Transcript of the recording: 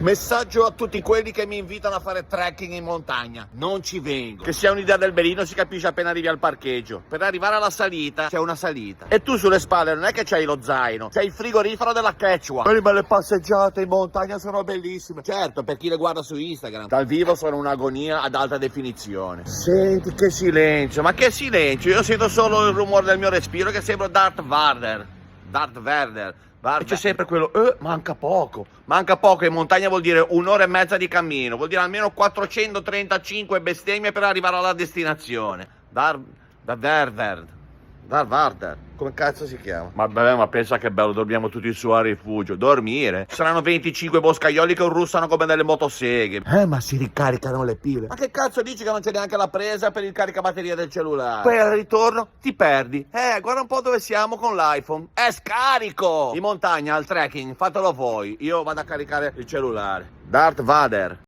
Messaggio a tutti quelli che mi invitano a fare trekking in montagna: non ci vengo. Che sia un'idea del Belino si capisce appena arrivi al parcheggio. Per arrivare alla salita c'è una salita e tu sulle spalle non è che c'hai lo zaino, c'hai il frigorifero della Quechua. Ma le passeggiate in montagna sono bellissime. Certo, per chi le guarda su Instagram, dal vivo sono un'agonia ad alta definizione. Senti che silenzio, ma che silenzio. Io sento solo il rumore del mio respiro che sembra Darth Vader. E c'è sempre quello, manca poco in montagna, vuol dire un'ora e mezza di cammino, vuol dire almeno 435 bestemmie per arrivare alla destinazione. Darth Vader, come cazzo si chiama? Ma pensa che bello, dormiamo tutti su a rifugio. Dormire? Saranno 25 boscaioli che russano come delle motoseghe. Ma si ricaricano le pile. Ma che cazzo dici che non c'è neanche la presa per il caricabatteria del cellulare? Poi al ritorno ti perdi. Guarda un po' dove siamo con l'iPhone. È scarico! In montagna, al trekking, fatelo voi. Io vado a caricare il cellulare. Darth Vader.